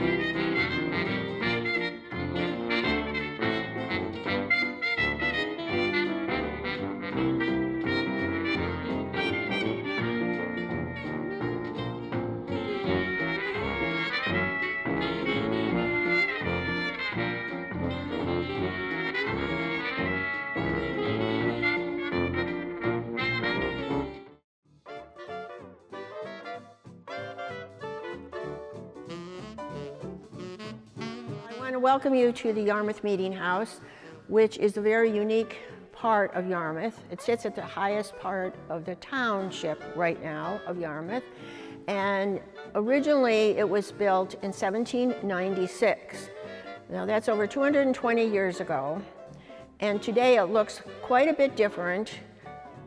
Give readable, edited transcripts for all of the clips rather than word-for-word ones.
I want to welcome you to the Yarmouth Meeting House, which is a very unique part of Yarmouth. It sits at the highest part of the township right now of Yarmouth, and originally it was built in 1796. Now that's over 220 years ago, and today it looks quite a bit different,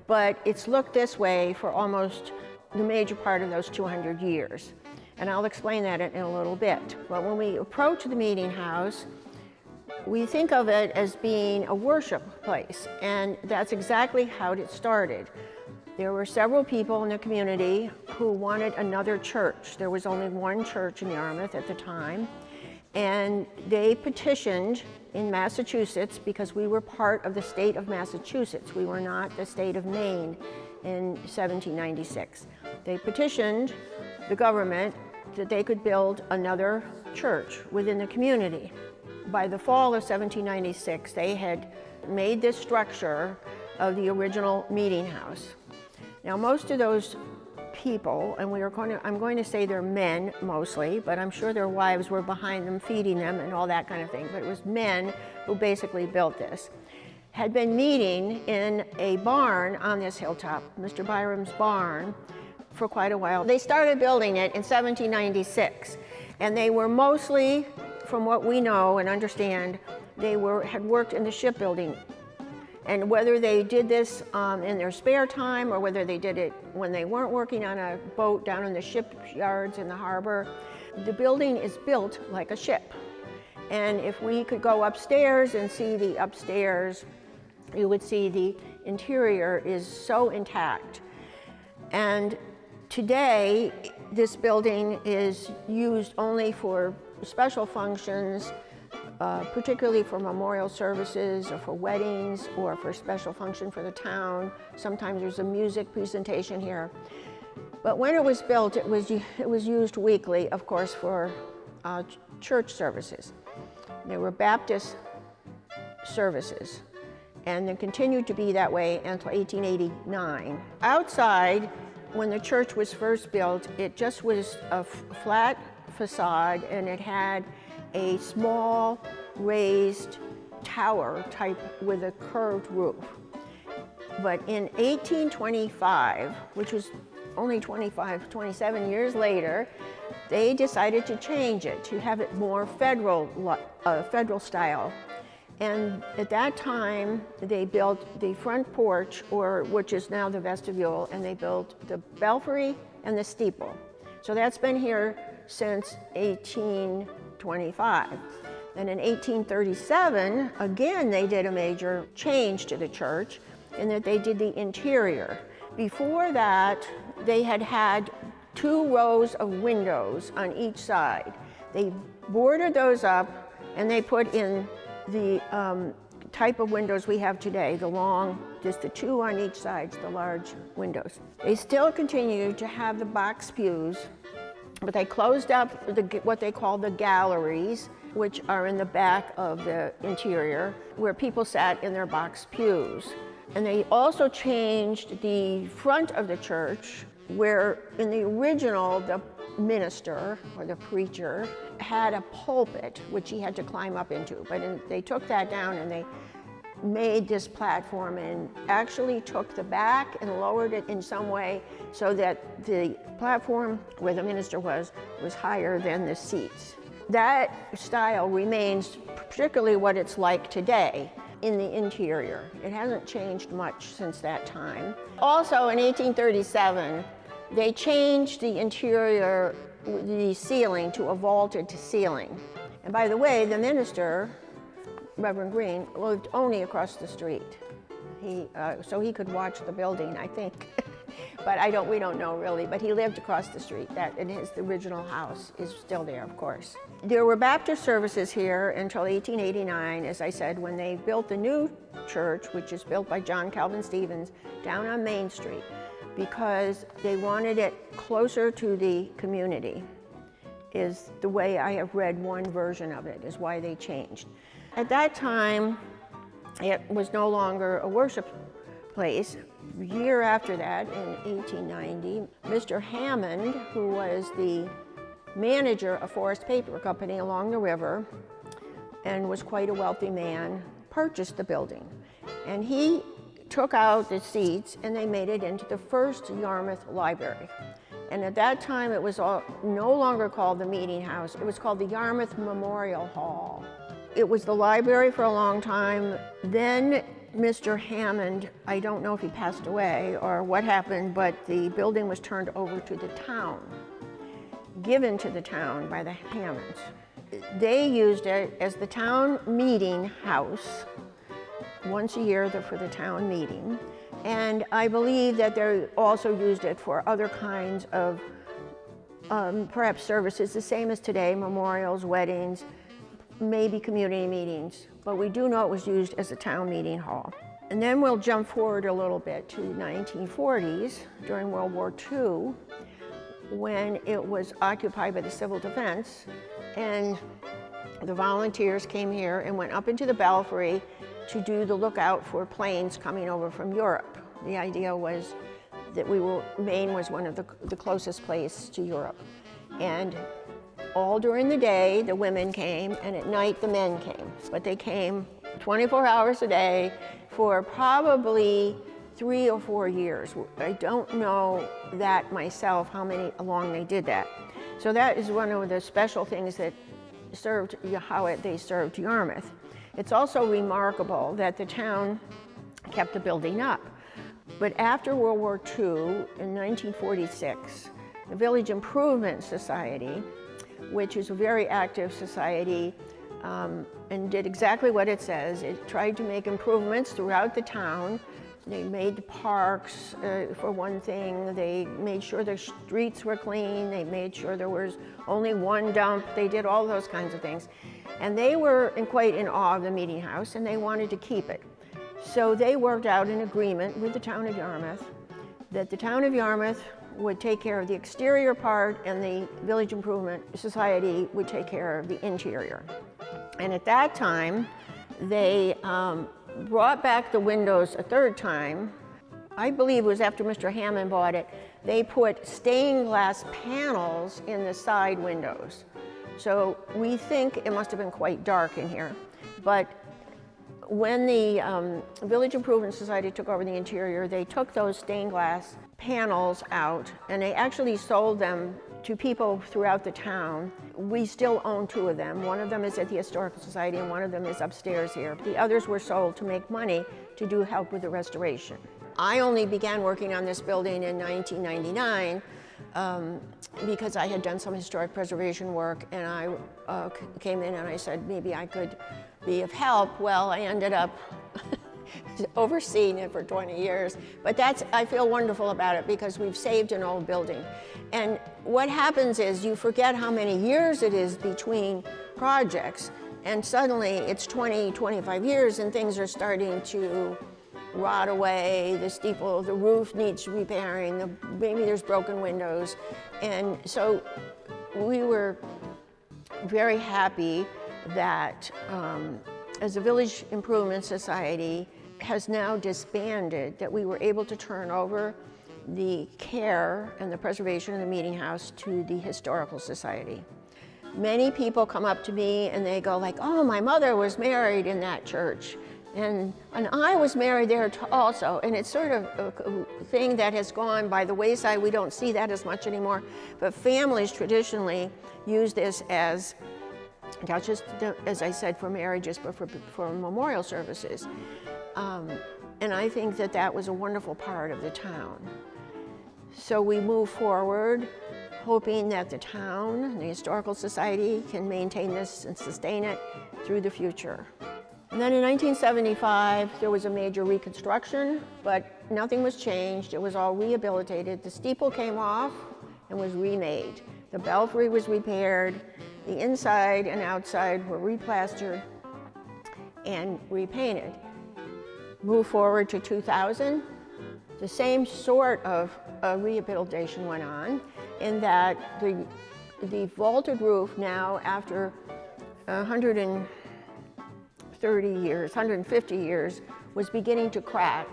but it's looked this way for almost the major part of those 200 years. And I'll explain that in a little bit. But when we approach the meeting house, we think of it as being a worship place, and that's exactly how it started. There were several people in the community who wanted another church. There was only one church in Yarmouth at the time, and they petitioned in Massachusetts, because we were part of the state of Massachusetts. We were not the state of Maine in 1796. They petitioned the government that they could build another church within the community. By the fall of 1796, they had made this structure of the original meeting house. Now, most of those people, and I'm going to say they're men mostly, but I'm sure their wives were behind them feeding them and all that kind of thing, but it was men who basically built this, had been meeting in a barn on this hilltop, Mr. Byram's barn, for quite a while. They started building it in 1796, and they were mostly, from what we know and understand, had worked in the shipbuilding. And whether they did this in their spare time, or whether they did it when they weren't working on a boat down in the shipyards in the harbor, the building is built like a ship. And if we could go upstairs and see the upstairs, you would see the interior is so intact. And today, this building is used only for special functions, particularly for memorial services or for weddings or for special function for the town. Sometimes there's a music presentation here. But when it was built, it was used weekly, of course, for church services. There were Baptist services, and they continued to be that way until 1889. Outside, when the church was first built, it just was a flat facade, and it had a small raised tower type with a curved roof. But in 1825, which was only 27 years later, they decided to change it, to have it more federal style. And at that time, they built the front porch, which is now the vestibule, and they built the belfry and the steeple. So that's been here since 1825. And in 1837, again, they did a major change to the church in that they did the interior. Before that, they had 2 rows of windows on each side. They boarded those up, and they put in the type of windows we have today, the long, just the 2 on each side, the large windows. They still continue to have the box pews, but they closed up what they call the galleries, which are in the back of the interior, where people sat in their box pews. And they also changed the front of the church, where in the original, the minister or the preacher had a pulpit, which he had to climb up into. But they took that down, and they made this platform and actually took the back and lowered it in some way so that the platform where the minister was higher than the seats. That style remains particularly what it's like today in the interior. It hasn't changed much since that time. Also in 1837, they changed the interior, the ceiling, to a vaulted ceiling. And by the way, the minister, Reverend Green, lived only across the street. So he could watch the building, I think. but we don't know really, but he lived across the street. And his original house is still there, of course. There were Baptist services here until 1889, as I said, when they built the new church, which is built by John Calvin Stevens, down on Main Street, because they wanted it closer to the community, is the way I have read one version of it, is why they changed. At that time, it was no longer a worship place. A year after that, in 1890, Mr. Hammond, who was the manager of Forest Paper Company along the river and was quite a wealthy man, purchased the building. And he took out the seats and they made it into the first Yarmouth library. And at that time, it was no longer called the Meeting House. It was called the Yarmouth Memorial Hall. It was the library for a long time. Then Mr. Hammond, I don't know if he passed away or what happened, but the building was turned over to the town, given to the town by the Hammonds. They used it as the town meeting house once a year for the town meeting. And I believe that they also used it for other kinds of perhaps services, the same as today, memorials, weddings, maybe community meetings. But we do know it was used as a town meeting hall. And then we'll jump forward a little bit to the 1940s, during World War II, when it was occupied by the Civil Defense. And the volunteers came here and went up into the belfry to do the lookout for planes coming over from Europe. The idea was that Maine was one of the closest places to Europe. And all during the day, the women came, and at night, the men came. But they came 24 hours a day for probably 3 or 4 years. I don't know that myself, how long they did that. So that is one of the special things that served, they served Yarmouth. It's also remarkable that the town kept the building up. But after World War II, in 1946, the Village Improvement Society, which is a very active society, and did exactly what it says. It tried to make improvements throughout the town. They made the parks, for one thing. They made sure the streets were clean. They made sure there was only one dump. They did all those kinds of things. And they were quite in awe of the meeting house, and they wanted to keep it. So they worked out an agreement with the town of Yarmouth that the town of Yarmouth would take care of the exterior part and the Village Improvement Society would take care of the interior. And at that time, they brought back the windows a third time. I believe it was after Mr. Hammond bought it. They put stained glass panels in the side windows. So we think it must have been quite dark in here. But when the Village Improvement Society took over the interior, they took those stained glass panels out and they actually sold them to people throughout the town. We still own 2 of them. One of them is at the Historical Society and one of them is upstairs here. The others were sold to make money to do help with the restoration. I only began working on this building in 1999 because I had done some historic preservation work, and I came in and I said maybe I could be of help. Well, I ended up overseeing it for 20 years, but I feel wonderful about it because we've saved an old building. And what happens is you forget how many years it is between projects, and suddenly it's 20, 25 years and things are starting to rot away. The steeple, the roof needs repairing, maybe there's broken windows. And so we were very happy that as a Village Improvement Society has now disbanded, that we were able to turn over the care and the preservation of the meeting house to the Historical Society. Many people come up to me and they go like, oh, my mother was married in that church. And I was married there also. And it's sort of a thing that has gone by the wayside. We don't see that as much anymore. But families traditionally use this as, not just, as I said, for marriages, but for memorial services. And I think that that was a wonderful part of the town. So we move forward, hoping that the town, the Historical Society, can maintain this and sustain it through the future. And then in 1975, there was a major reconstruction, but nothing was changed. It was all rehabilitated. The steeple came off and was remade. The belfry was repaired. The inside and outside were replastered and repainted. Move forward to 2000, the same sort of rehabilitation went on, in that the vaulted roof now, after 150 years, was beginning to crack.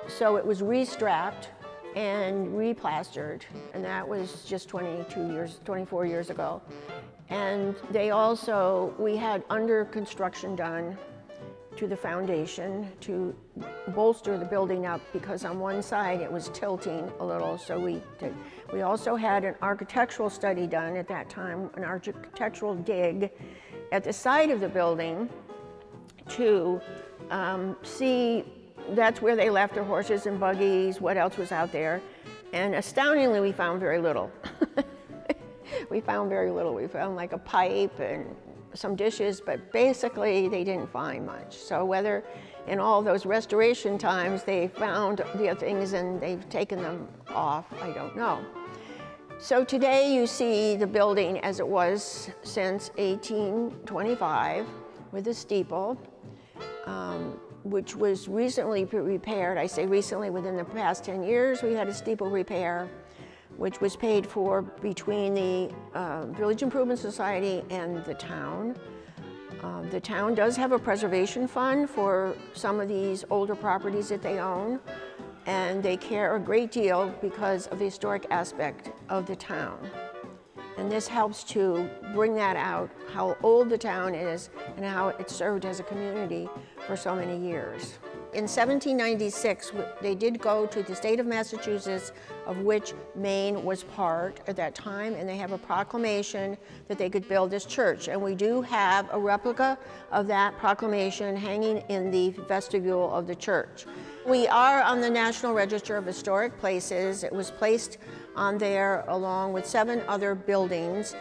So it was restrapped and replastered, and that was just 24 years ago. And we had under construction done to the foundation to bolster the building up, because on one side it was tilting a little, so we also had an architectural study done at that time, an architectural dig at the side of the building to see, that's where they left their horses and buggies, what else was out there. And astoundingly, we found very little. We found very little. We found like a pipe and some dishes, but basically they didn't find much. So whether in all those restoration times they found the things and they've taken them off, I don't know. So today you see the building as it was since 1825 with a steeple, which was recently repaired. I say recently, within the past 10 years, we had a steeple repair, which was paid for between the Village Improvement Society and the town. The town does have a preservation fund for some of these older properties that they own, and they care a great deal because of the historic aspect of the town. And this helps to bring that out, how old the town is and how it served as a community for so many years. In 1796, they did go to the state of Massachusetts, of which Maine was part at that time, and they have a proclamation that they could build this church. And we do have a replica of that proclamation hanging in the vestibule of the church. We are on the National Register of Historic Places. It was placed on there along with 7 other buildings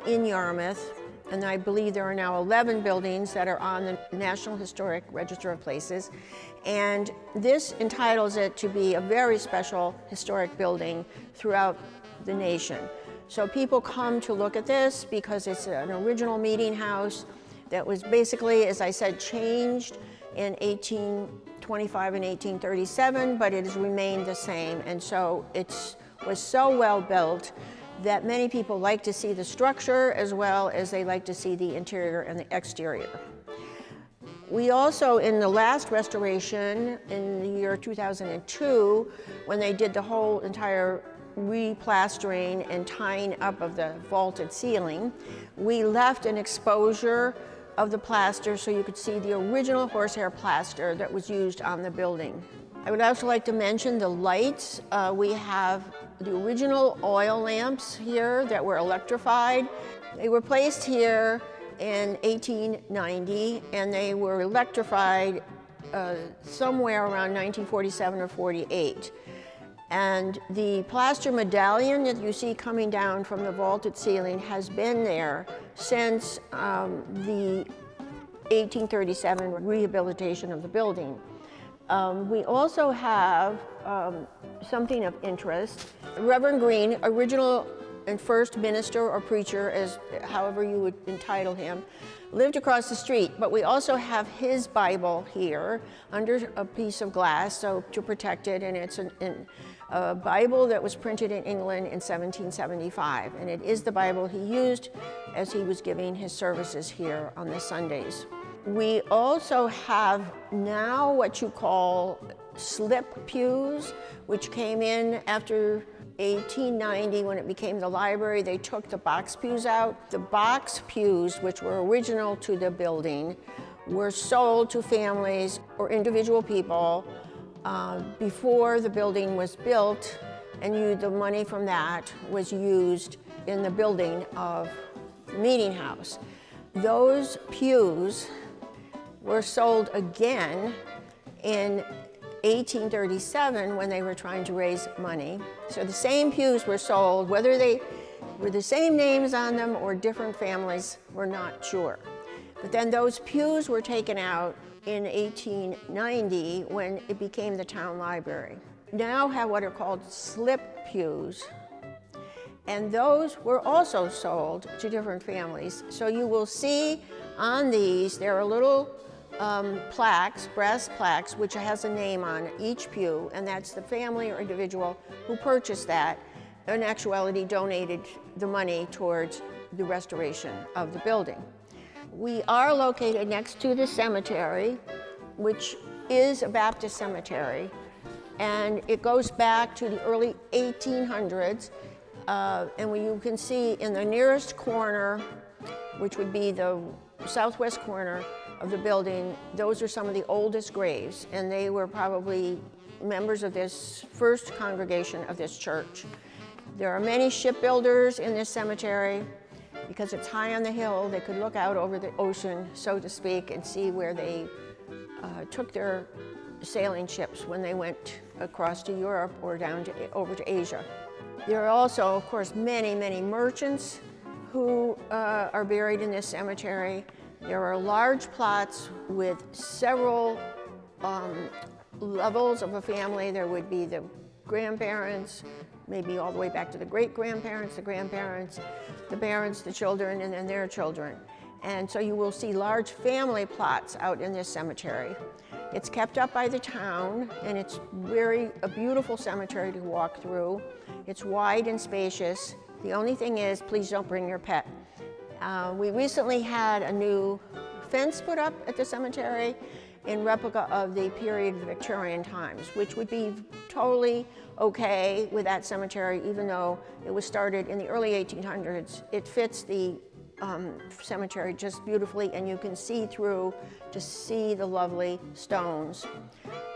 in Yarmouth. And I believe there are now 11 buildings that are on the National Historic Register of Places. And this entitles it to be a very special historic building throughout the nation. So people come to look at this because it's an original meeting house that was basically, as I said, changed in 1825 and 1837, but it has remained the same. And so it was so well built that many people like to see the structure as well as they like to see the interior and the exterior. We also, in the last restoration in the year 2002, when they did the whole entire replastering and tying up of the vaulted ceiling, we left an exposure of the plaster so you could see the original horsehair plaster that was used on the building. I would also like to mention the lights. We have the original oil lamps here that were electrified. They were placed here in 1890, and they were electrified somewhere around 1947 or 48. And the plaster medallion that you see coming down from the vaulted ceiling has been there since the 1837 rehabilitation of the building. We also have something of interest. Reverend Green, original and first minister or preacher, as however you would entitle him, lived across the street, but we also have his Bible here under a piece of glass, so to protect it, and it's a Bible that was printed in England in 1775, and it is the Bible he used as he was giving his services here on the Sundays. We also have now what you call slip pews, which came in after 1890 when it became the library. They took the box pews out. The box pews, which were original to the building, were sold to families or individual people before the building was built, and the money from that was used in the building of the meeting house. Those pews were sold again in 1837 when they were trying to raise money. So the same pews were sold, whether they were the same names on them or different families, we're not sure. But then those pews were taken out in 1890 when it became the town library. Now have what are called slip pews, and those were also sold to different families. So you will see on these, there are little plaques, brass plaques, which has a name on each pew, and that's the family or individual who purchased that, in actuality donated the money towards the restoration of the building. We are located next to the cemetery, which is a Baptist cemetery, and it goes back to the early 1800s. And you can see in the nearest corner, which would be the southwest corner of the building, those are some of the oldest graves, and they were probably members of this first congregation of this church. There are many shipbuilders in this cemetery. Because it's high on the hill, they could look out over the ocean, so to speak, and see where they took their sailing ships when they went across to Europe or over to Asia. There are also, of course, many, many merchants who are buried in this cemetery. There are large plots with several levels of a family. There would be the grandparents, maybe all the way back to the great-grandparents, the grandparents, the parents, the children, and then their children. And so you will see large family plots out in this cemetery. It's kept up by the town, and it's a beautiful cemetery to walk through. It's wide and spacious. The only thing is, please don't bring your pet. We recently had a new fence put up at the cemetery in replica of the period of the Victorian times, which would be totally okay with that cemetery, even though it was started in the early 1800s. It fits the cemetery just beautifully, and you can see through to see the lovely stones,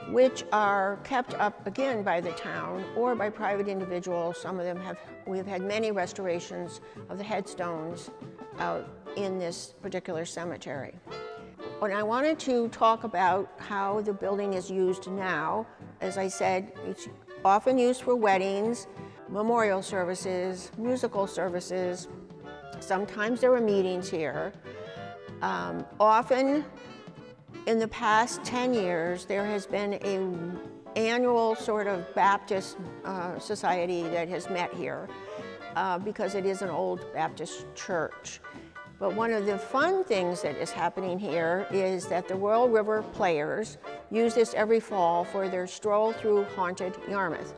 which are kept up again by the town or by private individuals. Some of them we've had many restorations of the headstones out in this particular cemetery. But I wanted to talk about how the building is used now. As I said, it's often used for weddings, memorial services, musical services. Sometimes there are meetings here. Often in the past 10 years, there has been an annual sort of Baptist society that has met here because it is an old Baptist church. But one of the fun things that is happening here is that the Royal River Players use this every fall for their stroll through haunted Yarmouth.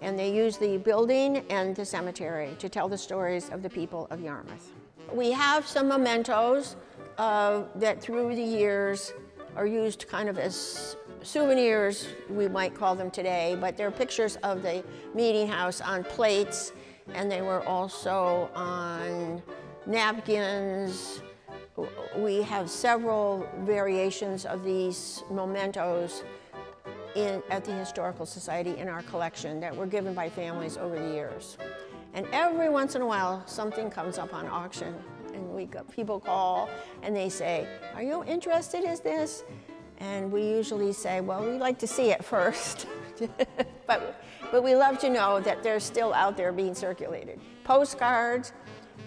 And they use the building and the cemetery to tell the stories of the people of Yarmouth. We have some mementos that through the years are used kind of as souvenirs, we might call them today, but they're pictures of the meeting house on plates, and they were also on napkins. We have several variations of these mementos at the Historical Society in our collection that were given by families over the years. And every once in a while, something comes up on auction, and people call and they say, "Are you interested in this?" And we usually say, "Well, we'd like to see it first." but we love to know that they're still out there being circulated. Postcards.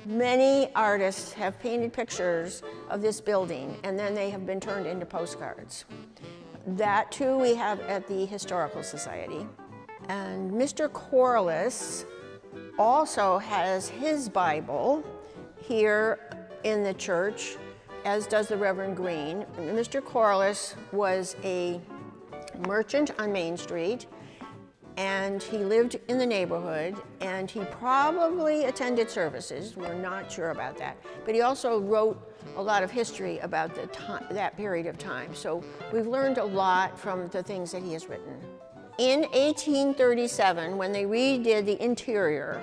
Many artists have painted pictures of this building, and then they have been turned into postcards. That too we have at the Historical Society. And Mr. Corliss also has his Bible here in the church, as does the Reverend Green. Mr. Corliss was a merchant on Main Street, and he lived in the neighborhood, and he probably attended services. We're not sure about that. But he also wrote a lot of history about that period of time. So we've learned a lot from the things that he has written. In 1837, when they redid the interior,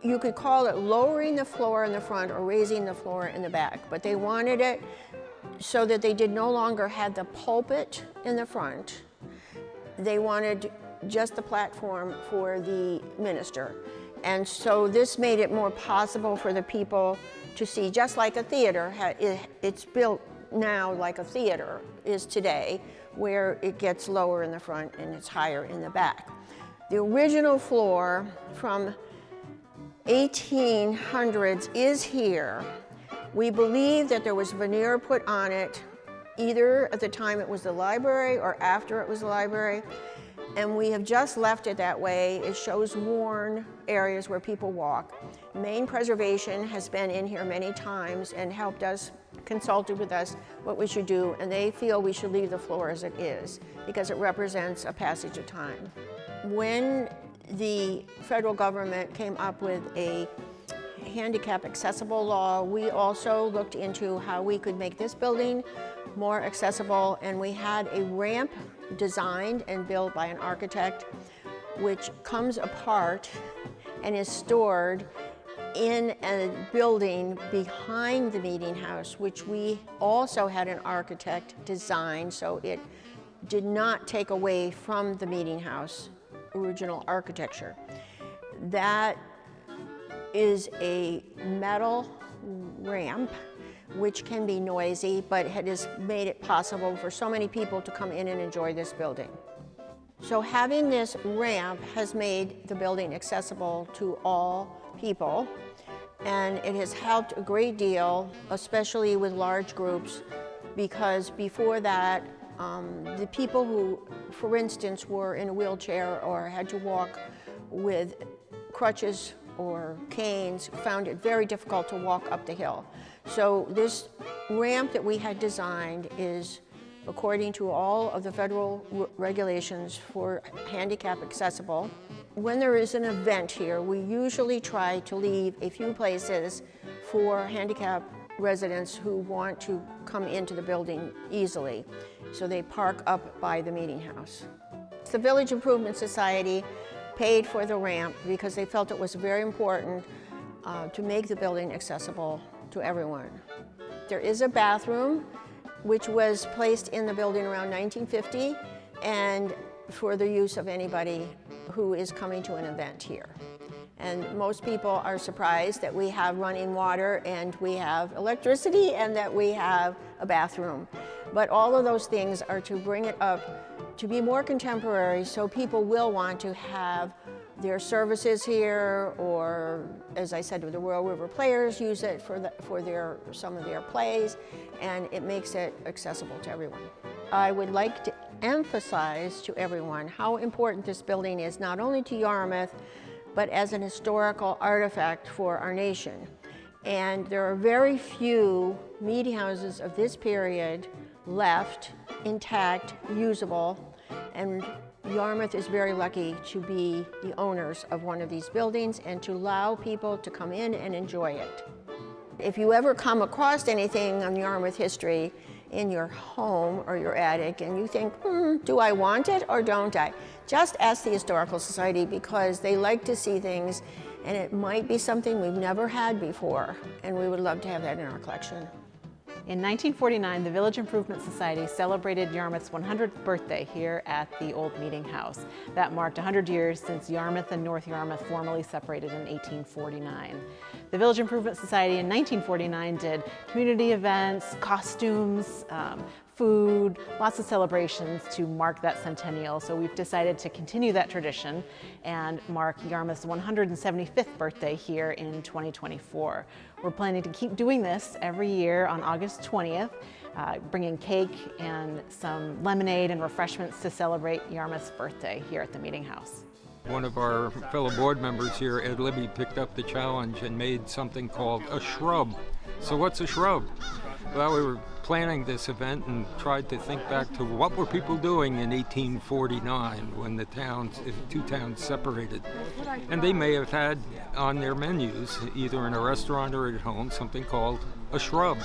you could call it lowering the floor in the front or raising the floor in the back, but they wanted it so that they did no longer have the pulpit in the front. They wanted just the platform for the minister. And so this made it more possible for the people to see, just like a theater. It's built now like a theater is today, where it gets lower in the front and it's higher in the back. The original floor from 1800s is here, We believe that there was veneer put on it either at the time it was the library or after it was the library, and we have just left it that way. It shows worn areas where people walk. Maine Preservation has been in here many times and helped us, consulted with us what we should do, and they feel we should leave the floor as it is because it represents a passage of time. When the federal government came up with a handicap accessible law, we also looked into how we could make this building more accessible, and we had a ramp designed and built by an architect which comes apart and is stored in a building behind the meeting house, which we also had an architect design, so it did not take away from the meeting house original architecture. That is a metal ramp which can be noisy, but it has made it possible for so many people to come in and enjoy this building. So having this ramp has made the building accessible to all people, and it has helped a great deal, especially with large groups, because before that, the people who, for instance, were in a wheelchair or had to walk with crutches or canes found it very difficult to walk up the hill. So this ramp that we had designed is, according to all of the federal regulations for handicap accessible. When there is an event here, we usually try to leave a few places for handicap residents who want to come into the building easily. So they park up by the meeting house. The Village Improvement Society paid for the ramp because they felt it was very important to make the building accessible to everyone. There is a bathroom which was placed in the building around 1950 and for the use of anybody who is coming to an event here. And most people are surprised that we have running water and we have electricity and that we have a bathroom. But all of those things are to bring it up to be more contemporary, so people will want to have their services here, or as I said, the Royal River Players use it for some of their plays, and it makes it accessible to everyone. I would like to emphasize to everyone how important this building is, not only to Yarmouth, but as an historical artifact for our nation. And there are very few meeting houses of this period left intact, usable, and Yarmouth is very lucky to be the owners of one of these buildings and to allow people to come in and enjoy it. If you ever come across anything on Yarmouth history in your home or your attic and you think, do I want it or don't I? Just ask the Historical Society, because they like to see things and it might be something we've never had before, and we would love to have that in our collection. In 1949, the Village Improvement Society celebrated Yarmouth's 100th birthday here at the Old Meeting House. That marked 100 years since Yarmouth and North Yarmouth formally separated in 1849. The Village Improvement Society in 1949 did community events, costumes, food, lots of celebrations to mark that centennial. So we've decided to continue that tradition and mark Yarmouth's 175th birthday here in 2024. We're planning to keep doing this every year on August 20th, bringing cake and some lemonade and refreshments to celebrate Yarmouth's birthday here at the Meeting House. One of our fellow board members here, Ed Libby, picked up the challenge and made something called a shrub. So what's a shrub? Well, we were planning this event and tried to think back to what were people doing in 1849 when the two towns separated. And they may have had on their menus, either in a restaurant or at home, something called a shrub.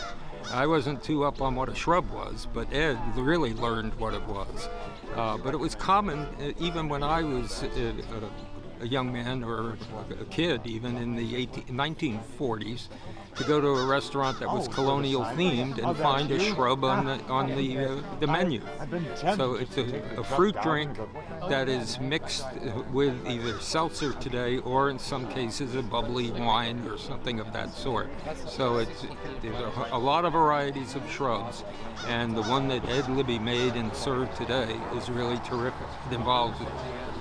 I wasn't too up on what a shrub was, but Ed really learned what it was. But it was common, even when I was a young man or a kid, even in the 1940s, to go to a restaurant that was colonial themed and find a shrub on the menu. So it's a fruit drink that is mixed with either seltzer today or in some cases a bubbly wine or something of that sort. So there's a lot of varieties of shrubs, and the one that Ed Libby made and served today is really terrific. It involves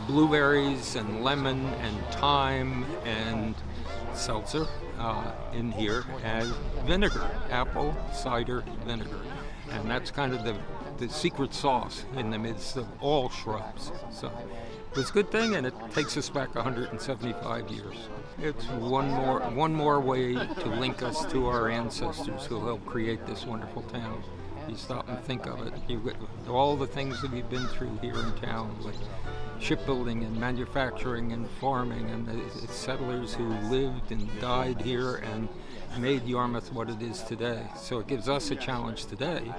blueberries and lemon and thyme and seltzer in here and vinegar, apple cider vinegar. And that's kind of the secret sauce in the midst of all shrubs. So it was a good thing, and it takes us back 175 years. It's one more way to link us to our ancestors who helped create this wonderful town. You stop and think of it, you get all the things that we've been through here in town with shipbuilding and manufacturing and farming, and the settlers who lived and died here and made Yarmouth what it is today. So it gives us a challenge today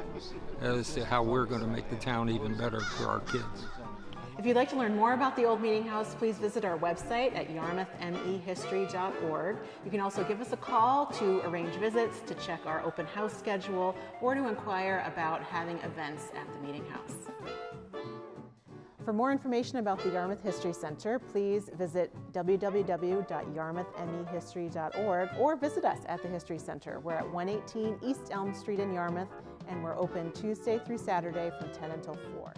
as to how we're going to make the town even better for our kids. If you'd like to learn more about the Old Meeting House, please visit our website at yarmouthmehistory.org. You can also give us a call to arrange visits, to check our open house schedule, or to inquire about having events at the Meeting House. For more information about the Yarmouth History Center, please visit www.yarmouthmehistory.org or visit us at the History Center. We're at 118 East Elm Street in Yarmouth, and we're open Tuesday through Saturday from 10 until 4.